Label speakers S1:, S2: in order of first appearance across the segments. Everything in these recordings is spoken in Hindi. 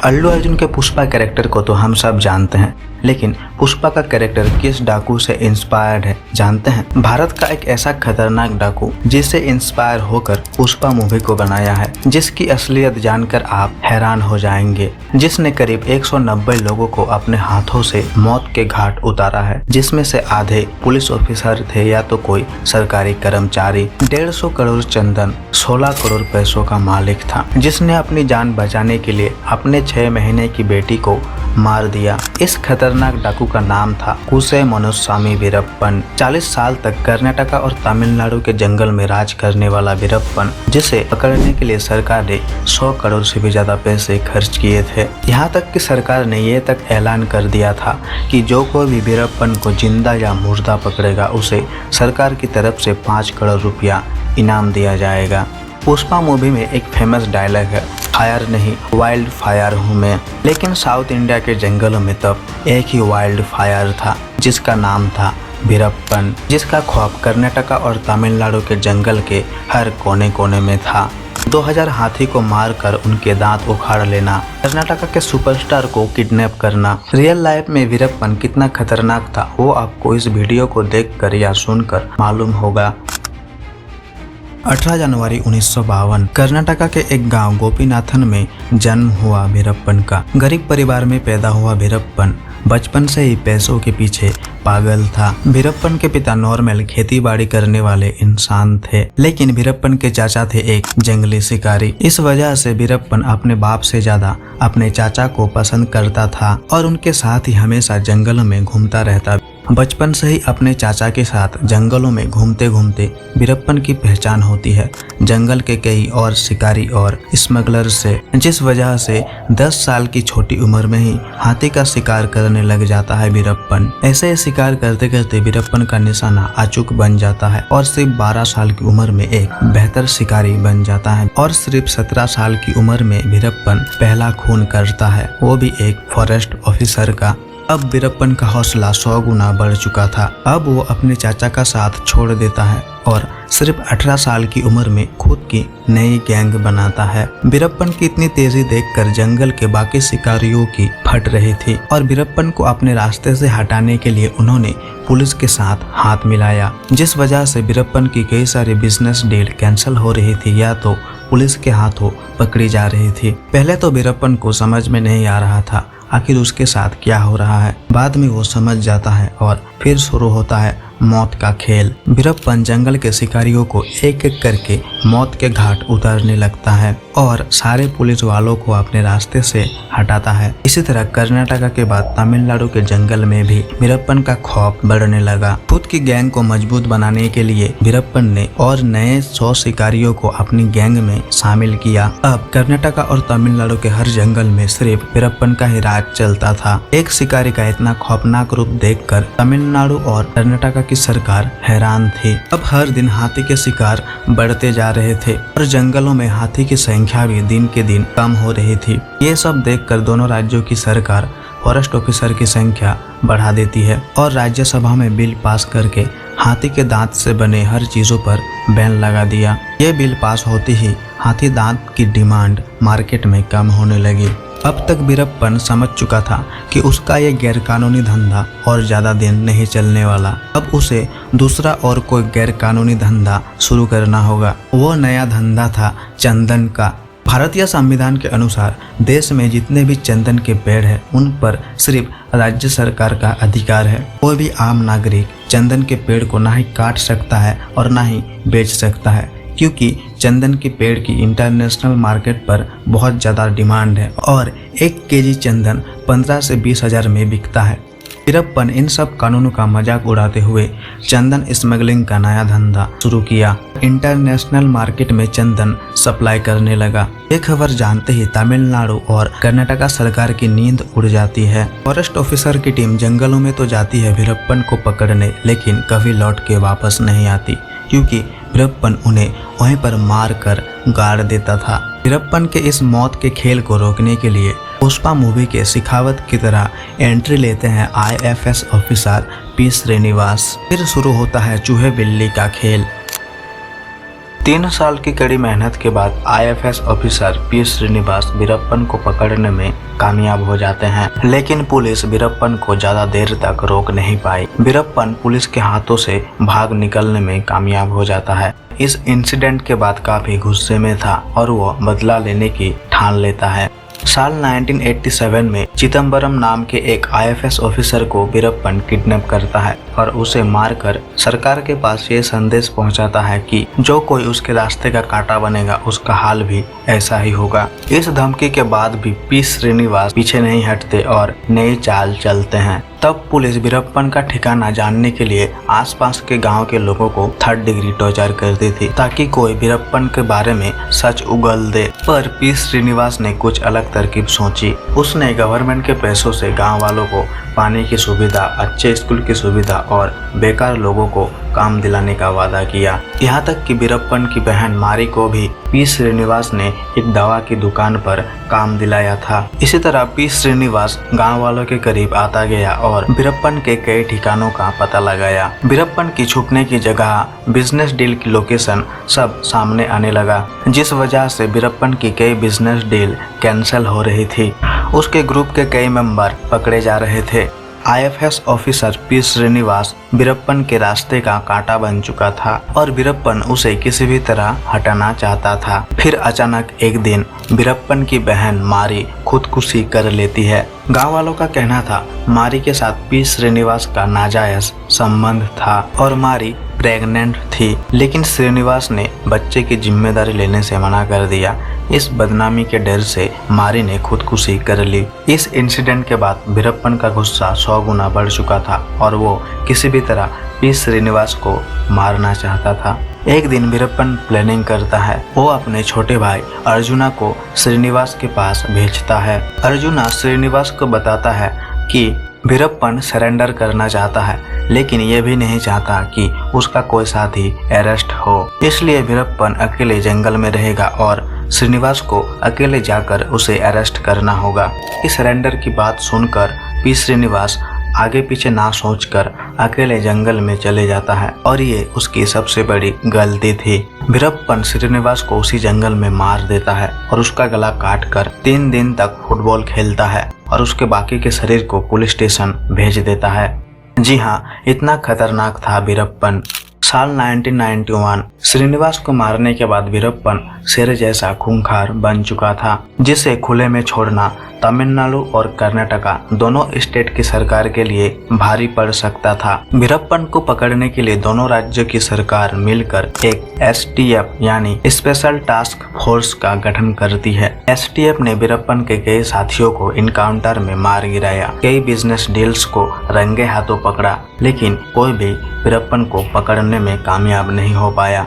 S1: अल्लू अर्जुन के पुष्पा कैरेक्टर को तो हम सब जानते हैं, लेकिन पुष्पा का कैरेक्टर किस डाकू से इंस्पायर्ड है जानते हैं? भारत का एक ऐसा खतरनाक डाकू जिससे इंस्पायर होकर पुष्पा मूवी को बनाया है, जिसकी असलियत जानकर आप हैरान हो जाएंगे। जिसने करीब 190 लोगों को अपने हाथों से मौत के घाट उतारा है, जिसमें से आधे पुलिस ऑफिसर थे या तो कोई सरकारी कर्मचारी। 150 करोड़ चंदन 16 करोड़ पैसों का मालिक था, जिसने अपनी जान बचाने के लिए अपने 6 महीने की बेटी को मार दिया। इस खतरनाक डाकू का नाम था कुसे मनुस्वामी वीरप्पन। 40 साल तक कर्नाटका और तमिलनाडु के जंगल में राज करने वाला वीरप्पन, जिसे पकड़ने के लिए सरकार ने 100 करोड़ से भी ज्यादा पैसे खर्च किए थे। यहाँ तक कि सरकार ने ये तक ऐलान कर दिया था कि जो कोई भी वीरप्पन को जिंदा या मुर्दा पकड़ेगा उसे सरकार की तरफ से 5 करोड़ रुपया इनाम दिया जाएगा। पुष्पा मूवी में एक फेमस डायलॉग है, फायर नहीं वाइल्ड फायर हूँ मैं। लेकिन साउथ इंडिया के जंगलों में तब एक ही वाइल्ड फायर था, जिसका नाम था वीरप्पन, जिसका खौफ कर्नाटका और तमिलनाडु के जंगल के हर कोने कोने में था। 2000 हाथी को मारकर उनके दांत उखाड़ लेना, कर्नाटका के सुपरस्टार को किडनैप करना। रियल लाइफ में वीरप्पन कितना खतरनाक था वो आपको इस वीडियो को देखकर या सुनकर मालूम होगा। 18 जनवरी 1952 कर्नाटका के एक गांव गोपीनाथन में जन्म हुआ वीरप्पन का। गरीब परिवार में पैदा हुआ वीरप्पन बचपन से ही पैसों के पीछे पागल था। वीरप्पन के पिता नॉर्मल खेती-बाड़ी करने वाले इंसान थे, लेकिन वीरप्पन के चाचा थे एक जंगली शिकारी। इस वजह से वीरप्पन अपने बाप से ज्यादा अपने चाचा को पसंद करता था और उनके साथ ही हमेशा जंगलों में घूमता रहता। बचपन से ही अपने चाचा के साथ जंगलों में घूमते घूमते वीरप्पन की पहचान होती है जंगल के कई और शिकारी और स्मगलर से, जिस वजह से 10 साल की छोटी उम्र में ही हाथी का शिकार करने लग जाता है वीरप्पन। ऐसे शिकार करते करते वीरप्पन का निशाना अचूक बन जाता है और सिर्फ 12 साल की उम्र में एक बेहतर शिकारी बन जाता है। और सिर्फ 17 साल की उम्र में वीरप्पन पहला खून करता है, वो भी एक फॉरेस्ट ऑफिसर का। अब वीरप्पन का हौसला 100 गुना बढ़ चुका था। अब वो अपने चाचा का साथ छोड़ देता है और सिर्फ 18 साल की उम्र में खुद की नई गैंग बनाता है। वीरप्पन की इतनी तेजी देखकर जंगल के बाकी शिकारियों की फट रही थी और वीरप्पन को अपने रास्ते से हटाने के लिए उन्होंने पुलिस के साथ हाथ मिलाया, जिस वजह से वीरप्पन की कई सारी बिजनेस डील कैंसिल हो रही थी या तो पुलिस के हाथों पकड़ी जा रही थी। पहले तो वीरप्पन को समझ में नहीं आ रहा था आखिर उसके साथ क्या हो रहा है। बाद में वो समझ जाता है और फिर शुरू होता है मौत का खेल। वीरप्पन जंगल के शिकारियों को एक एक करके मौत के घाट उतारने लगता है और सारे पुलिस वालों को अपने रास्ते से हटाता है। इसी तरह कर्नाटका के बाद तमिलनाडु के जंगल में भी वीरप्पन का खौफ बढ़ने लगा। खुद की गैंग को मजबूत बनाने के लिए वीरप्पन ने और नए 100 शिकारियों को अपनी गैंग में शामिल किया। अब कर्नाटका और तमिलनाडु के हर जंगल में सिर्फ वीरप्पन का ही राज चलता था। एक शिकारी का इतना खौफनाक रूप देखकर तमिलनाडु और कर्नाटका की सरकार हैरान थी। अब हर दिन हाथी के शिकार बढ़ते जा रहे थे और जंगलों में हाथी की संख्या भी दिन के दिन कम हो रही थी। ये सब देखकर दोनों राज्यों की सरकार फॉरेस्ट ऑफिसर की संख्या बढ़ा देती है और राज्यसभा में बिल पास करके हाथी के दांत से बने हर चीजों पर बैन लगा दिया। ये बिल पास होते ही हाथी दांत की डिमांड मार्केट में कम होने लगी। अब तक वीरप्पन समझ चुका था कि उसका ये गैरकानूनी धंधा और ज्यादा दिन नहीं चलने वाला। अब उसे दूसरा और कोई गैरकानूनी धंधा शुरू करना होगा। वो नया धंधा था चंदन का। भारतीय संविधान के अनुसार देश में जितने भी चंदन के पेड़ हैं उन पर सिर्फ राज्य सरकार का अधिकार है। कोई भी आम नागरिक चंदन के पेड़ को ना ही काट सकता है और ना ही बेच सकता है, क्योंकि चंदन के पेड़ की इंटरनेशनल मार्केट पर बहुत ज़्यादा डिमांड है और 1 केजी चंदन 15 से 20 हज़ार में बिकता है। वीरप्पन इन सब कानूनों का मजाक उड़ाते हुए चंदन स्मगलिंग का नया धंधा शुरू किया। इंटरनेशनल मार्केट में चंदन सप्लाई करने लगा। ये खबर जानते ही तमिलनाडु और कर्नाटका सरकार की नींद उड़ जाती है। फॉरेस्ट ऑफिसर की टीम जंगलों में तो जाती है वीरप्पन को पकड़ने, लेकिन कभी लौट के वापस नहीं आती, क्योंकि वीरप्पन उन्हें वहीं पर मार कर गाड़ देता था। वीरप्पन के इस मौत के खेल को रोकने के लिए पुष्पा मूवी के शिखावत की तरह एंट्री लेते हैं IFS ऑफिसर पी श्रीनिवास। फिर शुरू होता है चूहे बिल्ली का खेल। 3 साल की कड़ी मेहनत के बाद IFS officer P Srinivas Veerappan को पकड़ने में कामयाब हो जाते हैं, लेकिन पुलिस वीरप्पन को ज्यादा देर तक रोक नहीं पाई। वीरप्पन पुलिस के हाथों से भाग निकलने में कामयाब हो जाता है। इस इंसिडेंट के बाद काफी गुस्से में था और वो बदला लेने की ठान लेता है। साल 1987 में चिदम्बरम नाम के एक IFS ऑफिसर को वीरप्पन किडनैप करता है और उसे मारकर सरकार के पास ये संदेश पहुंचाता है कि जो कोई उसके रास्ते का कांटा बनेगा उसका हाल भी ऐसा ही होगा। इस धमकी के बाद भी पी श्रीनिवास पीछे नहीं हटते और नई चाल चलते हैं। तब पुलिस वीरप्पन का ठिकाना जानने के लिए आसपास के गांव के लोगों को 3rd डिग्री टॉर्चर करती थी ताकि कोई वीरप्पन के बारे में सच उगल दे। पर पी श्रीनिवास ने कुछ अलग तरकीब सोची। उसने गवर्नमेंट के पैसों से गांव वालों को पानी की सुविधा, अच्छे स्कूल की सुविधा और बेकार लोगों को काम दिलाने का वादा किया। यहाँ तक कि वीरप्पन की बहन मारी को भी पी श्रीनिवास ने एक दवा की दुकान पर काम दिलाया था। इसी तरह पी श्रीनिवास गांव वालों के करीब आता गया और वीरप्पन के कई ठिकानों का पता लगाया। वीरप्पन की छुपने की जगह, बिजनेस डील की लोकेशन सब सामने आने लगा, जिस वजह से वीरप्पन की कई बिजनेस डील कैंसिल हो रही थी। उसके ग्रुप के कई मेंबर पकड़े जा रहे थे। IFS officer P Srinivas Veerappan के रास्ते का कांटा बन चुका था और वीरप्पन उसे किसी भी तरह हटाना चाहता था। फिर अचानक एक दिन वीरप्पन की बहन मारी खुदकुशी कर लेती है। गांव वालों का कहना था मारी के साथ पी श्रीनिवास का नाजायज संबंध था और मारी प्रेग्नेंट थी, लेकिन श्रीनिवास ने बच्चे की जिम्मेदारी लेने से मना कर दिया। इस बदनामी के डर से मारी ने खुदकुशी कर ली। इस इंसिडेंट के बाद वीरप्पन का गुस्सा 100 गुना बढ़ चुका था और वो किसी भी तरह पी श्रीनिवास को मारना चाहता था। एक दिन वीरप्पन प्लानिंग करता है। वो अपने छोटे भाई अर्जुना को श्रीनिवास के पास भेजता है। अर्जुना श्रीनिवास को बताता है कि वीरप्पन सरेंडर करना चाहता है, लेकिन ये भी नहीं चाहता कि उसका कोई साथी अरेस्ट हो। इसलिए वीरप्पन अकेले जंगल में रहेगा और श्रीनिवास को अकेले जाकर उसे अरेस्ट करना होगा। इस सरेंडर की बात सुनकर पी श्रीनिवास आगे पीछे ना सोचकर अकेले जंगल में चले जाता है और ये उसकी सबसे बड़ी गलती थी। वीरप्पन श्रीनिवास को उसी जंगल में मार देता है और उसका गला काटकर 3 दिन तक फुटबॉल खेलता है और उसके बाकी के शरीर को पुलिस स्टेशन भेज देता है। जी हाँ, इतना खतरनाक था वीरप्पन। साल 1991 श्रीनिवास को मारने के बाद वीरप्पन शेर जैसा खूंखार बन चुका था, जिसे खुले में छोड़ना तमिलनाडु और कर्नाटका दोनों स्टेट की सरकार के लिए भारी पड़ सकता था। वीरप्पन को पकड़ने के लिए दोनों राज्यों की सरकार मिलकर एक STF यानी स्पेशल टास्क फोर्स का गठन करती है। STF ने वीरप्पन के कई साथियों को इनकाउंटर में मार गिराया, कई बिजनेस डील्स को रंगे हाथों पकड़ा, लेकिन कोई भी वीरप्पन को पकड़ने में कामयाब नहीं हो पाया।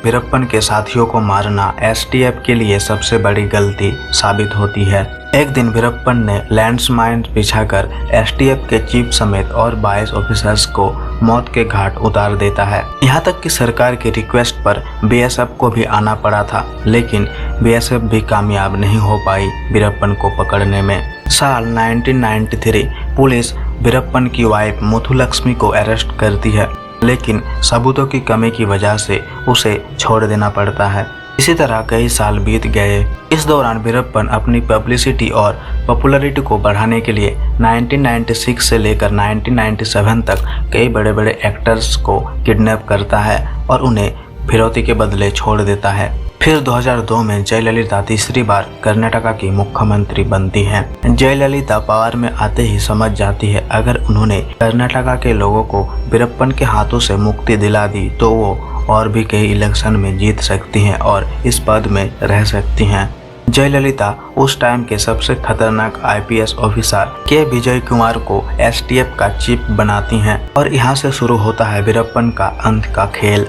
S1: वीरप्पन के साथियों को मारना STF के लिए सबसे बड़ी गलती साबित होती है। एक दिन वीरप्पन ने लैंडमाइन बिछाकर STF के चीफ समेत और 22 ऑफिसर्स को मौत के घाट उतार देता है। यहाँ तक कि सरकार की रिक्वेस्ट पर BSF को भी आना पड़ा था, लेकिन BSF भी कामयाब नहीं हो पाई वीरप्पन को पकड़ने में। साल 1993 पुलिस वीरप्पन की वाइफ मुथुलक्ष्मी को अरेस्ट करती है, लेकिन सबूतों की कमी की वजह से उसे छोड़ देना पड़ता है। इसी तरह कई साल बीत गए। इस दौरान वीरप्पन अपनी पब्लिसिटी और पॉपुलैरिटी को बढ़ाने के लिए 1996 से लेकर 1997 तक कई बड़े बड़े एक्टर्स को किडनैप करता है और उन्हें फिरौती के बदले छोड़ देता है। फिर 2002 में जयललिता तीसरी बार कर्नाटका की मुख्यमंत्री बनती हैं। जयललिता पावर में आते ही समझ जाती है अगर उन्होंने कर्नाटका के लोगों को वीरप्पन के हाथों से मुक्ति दिला दी तो वो और भी कई इलेक्शन में जीत सकती हैं और इस पद में रह सकती हैं। जयललिता उस टाइम के सबसे खतरनाक IPS ऑफिसर के विजय कुमार को STF का चीफ बनाती हैं और यहाँ से शुरू होता है वीरप्पन का अंत का खेल।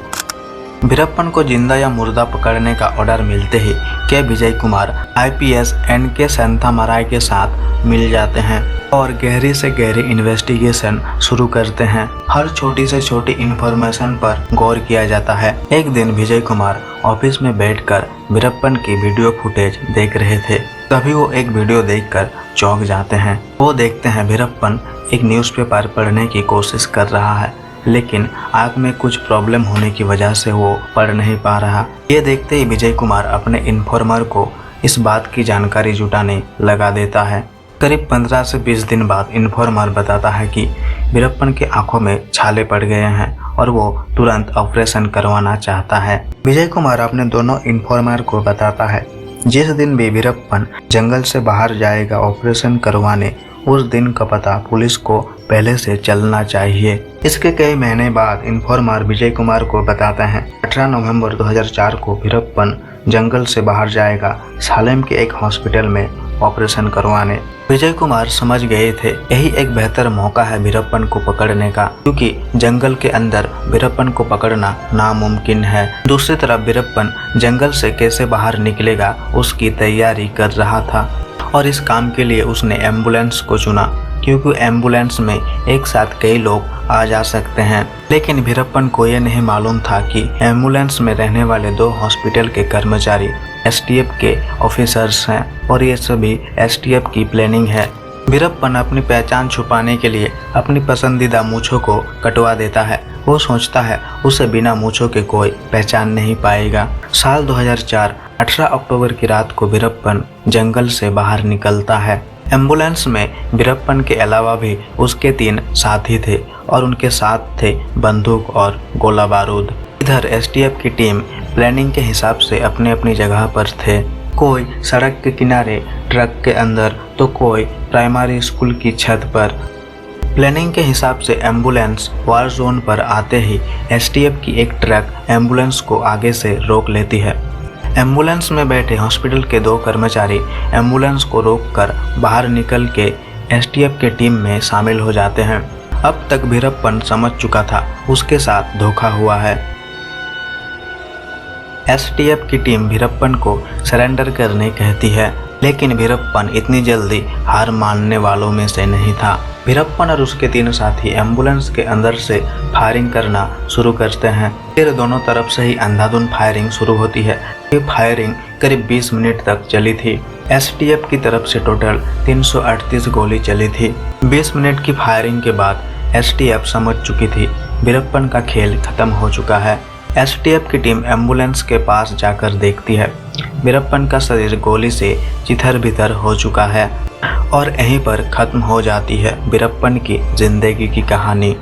S1: वीरप्पन को जिंदा या मुर्दा पकड़ने का ऑर्डर मिलते ही के विजय कुमार IPS NK सेंथामराय के साथ मिल जाते हैं और गहरी से गहरी इन्वेस्टिगेशन शुरू करते हैं। हर छोटी से छोटी इन्फॉर्मेशन पर गौर किया जाता है। एक दिन विजय कुमार ऑफिस में बैठकर वीरप्पन की वीडियो फुटेज देख रहे थे, तभी वो एक वीडियो देखकर चौंक जाते हैं। वो देखते हैं वीरप्पन एक न्यूज़पेपर पढ़ने की कोशिश कर रहा है, लेकिन आँख में कुछ प्रॉब्लम होने की वजह से वो पढ़ नहीं पा रहा। ये देखते ही विजय कुमार अपने इन्फॉर्मर को इस बात की जानकारी जुटाने लगा देता है। करीब 15 से 20 दिन बाद इन्फॉर्मर बताता है कि वीरप्पन की आंखों में छाले पड़ गए हैं और वो तुरंत ऑपरेशन करवाना चाहता है। विजय कुमार अपने दोनों इन्फॉर्मर को बताता है जिस दिन भी वीरप्पन जंगल से बाहर जाएगा ऑपरेशन करवाने, उस दिन का पता पुलिस को पहले से चलना चाहिए। इसके कई महीने बाद इन्फॉर्मर विजय कुमार को बताते हैं 18 नवंबर 2004 को वीरप्पन जंगल से बाहर जाएगा सालेम के एक हॉस्पिटल में ऑपरेशन करवाने। विजय कुमार समझ गए थे यही एक बेहतर मौका है वीरप्पन को पकड़ने का, क्योंकि जंगल के अंदर वीरप्पन को पकड़ना नामुमकिन है। दूसरी तरफ वीरप्पन जंगल से कैसे बाहर निकलेगा उसकी तैयारी कर रहा था और इस काम के लिए उसने एम्बुलेंस को चुना, क्योंकि एम्बुलेंस में एक साथ कई लोग आ जा सकते हैं। लेकिन वीरप्पन को यह नहीं मालूम था कि एम्बुलेंस में रहने वाले 2 हॉस्पिटल के कर्मचारी एसटीएफ के ऑफिसर्स हैं और ये सभी एसटीएफ की प्लानिंग है। वीरप्पन अपनी पहचान छुपाने के लिए अपनी पसंदीदा मूंछों को कटवा देता है। वो सोचता है उसे बिना मूंछों के कोई पहचान नहीं पाएगा। साल 2004 18 अक्टूबर की रात को वीरप्पन जंगल से बाहर निकलता है। एम्बुलेंस में वीरप्पन के अलावा भी उसके 3 साथी थे और उनके साथ थे बंदूक और गोला बारूद। इधर एसटीएफ की टीम प्लानिंग के हिसाब से अपनी अपनी जगह पर थे। कोई सड़क के किनारे ट्रक के अंदर तो कोई प्राइमरी स्कूल की छत पर। प्लानिंग के हिसाब से एम्बुलेंस वार जोन पर आते ही एसटीएफ की एक ट्रक एम्बुलेंस को आगे से रोक लेती है। एम्बुलेंस में बैठे हॉस्पिटल के 2 कर्मचारी एम्बुलेंस को रोककर बाहर निकल के एसटीएफ के टीम में शामिल हो जाते हैं। अब तक वीरप्पन समझ चुका था उसके साथ धोखा हुआ है। एसटीएफ की टीम वीरप्पन को सरेंडर करने कहती है, लेकिन वीरप्पन इतनी जल्दी हार मानने वालों में से नहीं था। वीरप्पन और उसके 3 साथी एम्बुलेंस के अंदर से फायरिंग करना शुरू करते हैं। फिर दोनों तरफ से ही अंधाधुंध फायरिंग शुरू होती है। ये फायरिंग करीब 20 मिनट तक चली थी। एसटीएफ की तरफ से टोटल 338 गोली चली थी। 20 मिनट की फायरिंग के बाद एसटीएफ समझ चुकी थी वीरप्पन का खेल खत्म हो चुका है। एसटीएफ की टीम एम्बुलेंस के पास जाकर देखती है वीरप्पन का शरीर गोली से चिथर-बिथर हो चुका है और यहीं पर खत्म हो जाती है वीरप्पन की जिंदगी की कहानी।